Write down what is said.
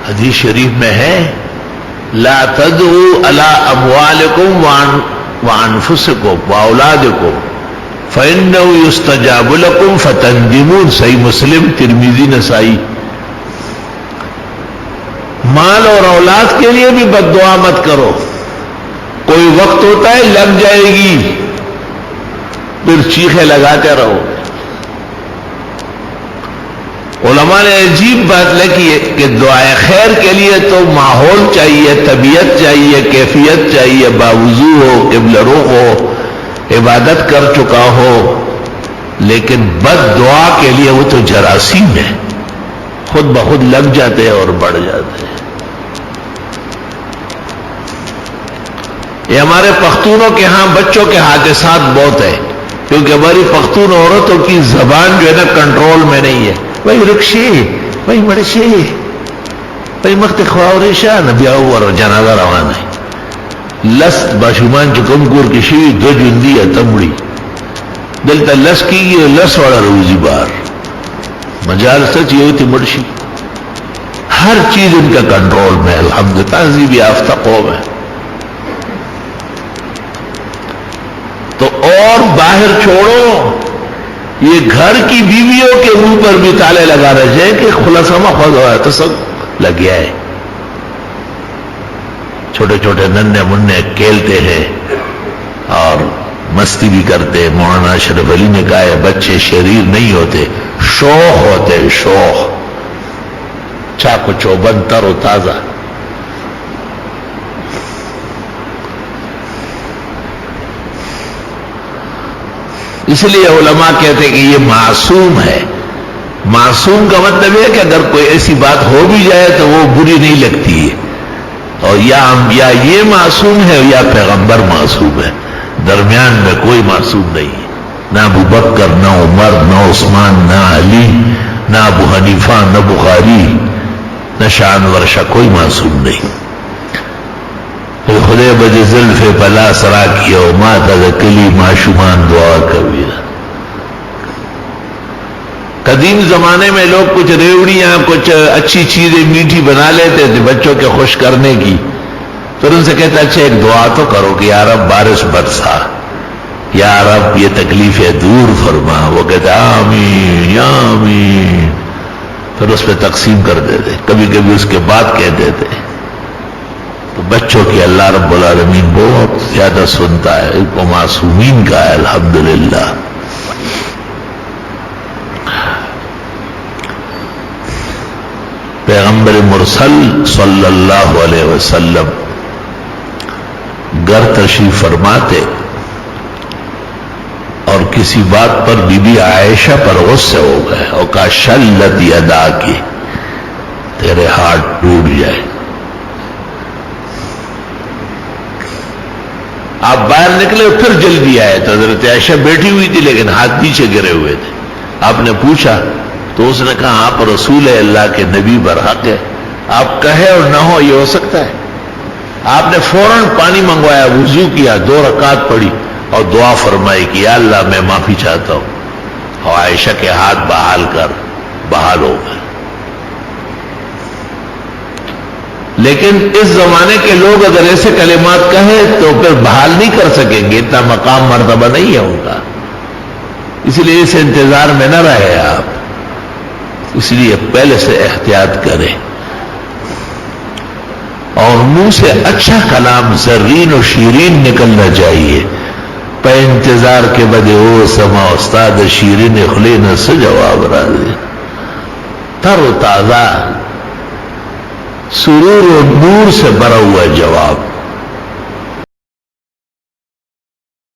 حدیث شریف میں ہے لا تدعوا علی اموالکم وانفسکم واولادکم فإنه يستجاب لكم فتندمون. صحیح مسلم، ترمذی، نسائی. مال اور اولاد کے لیے بھی بد دعا مت کرو. کوئی وقت ہوتا ہے لگ جائے گی، پھر چیخے لگاتے رہو. علماء نے عجیب بات لکھی ہے کہ دعائے خیر کے لیے تو ماحول چاہیے، طبیعت چاہیے، کیفیت چاہیے، باوضو ہو، قبلہ رخ ہو، عبادت کر چکا ہو. لیکن بد دعا کے لیے وہ تو جراثیم ہے، خود بخود لگ جاتے ہیں اور بڑھ جاتے ہیں. یہ ہمارے پختونوں کے ہاں بچوں کے حادثات بہت ہیں، کیونکہ ہماری پختون عورتوں کی زبان جو ہے نا کنٹرول میں نہیں ہے. بھائی رکشے، بھائی مرشے، بھائی مخت خواورشا نبی اور جنازہ روان ہے. لس باشمان چکم کور کی شی دو جندی اتمڑی دلتا لس کی گئی لس والا روزی بار مجال سچ یہ ہوتی مرشی. ہر چیز ان کا کنٹرول میں. الحمد تہذیب یافتہ قوم ہے. تو اور باہر چھوڑو، یہ گھر کی بیویوں کے منہ پر بھی تالے لگا رہے ہیں کہ خلاصہ خود ہوا تو سب لگ گیا ہے. چھوٹے چھوٹے ننھے منھے کھیلتے ہیں اور مستی بھی کرتے ہیں. مولانا اشرف علی نے کہا ہے بچے شریر نہیں ہوتے، شوخ ہوتے، شوخ، چاق و چوبند، تر و تازہ. اس لیے علماء کہتے ہیں کہ یہ معصوم ہے. معصوم کا مطلب ہے کہ اگر کوئی ایسی بات ہو بھی جائے تو وہ بری نہیں لگتی ہے. اور یا یہ معصوم ہے یا پیغمبر معصوم ہے. درمیان میں کوئی معصوم نہیں ہے. نہ ابو بکر، نہ عمر، نہ عثمان، نہ علی، نہ ابو حنیفہ، نہ بخاری، نہ شانور شاہ، کوئی معصوم نہیں. خدے بج زلف بلا سرا کیا ماتا کلی معشومان دعا کبیرہ. قدیم زمانے میں لوگ کچھ ریوڑیاں، کچھ اچھی چیزیں میٹھی بنا لیتے تھے بچوں کے خوش کرنے کی. پھر ان سے کہتے اچھا ایک دعا تو کرو کہ یا رب بارش برسا، یا رب یہ تکلیفیں دور فرما. وہ کہتے آمین یا آمین. پھر اس پہ تقسیم کر دیتے، کبھی کبھی اس کے بعد کہہ دیتے. تو بچوں کی اللہ رب العالمین بہت زیادہ سنتا ہے. ان کو معصومین کا ہے الحمدللہ. پیغمبر مرسل صلی اللہ علیہ وسلم گھر تشریف فرماتے اور کسی بات پر بی بی عائشہ پر غصے ہو گئے اور کہا شلت یدا کی، تیرے ہاتھ ٹوٹ جائے. آپ باہر نکلے پھر جلدی آئے تو حضرت عائشہ بیٹھی ہوئی تھی لیکن ہاتھ نیچے گرے ہوئے تھے. آپ نے پوچھا تو اس نے کہا آپ رسول اللہ کے نبی برحق ہے، آپ کہے اور نہ ہو یہ ہو سکتا ہے. آپ نے فوراً پانی منگوایا، وضو کیا، 2 رکعت پڑھی اور دعا فرمائی کہ یا اللہ میں معافی چاہتا ہوں. اور عائشہ کے ہاتھ بحال ہو گئے. لیکن اس زمانے کے لوگ اگر ایسے کلمات کہیں تو پھر بحال نہیں کر سکیں گے، اتنا مقام مرتبہ نہیں ہے ان کا. اس لیے اس انتظار میں نہ رہے آپ. اس لیے پہلے سے احتیاط کریں اور منہ سے اچھا کلام زرین و شیرین نکلنا چاہیے. پہ انتظار کے بدے او سما استاد شیرین خلین سے جواب راضی، تر و تازہ، سرور و نور سے بھرا ہوا جواب.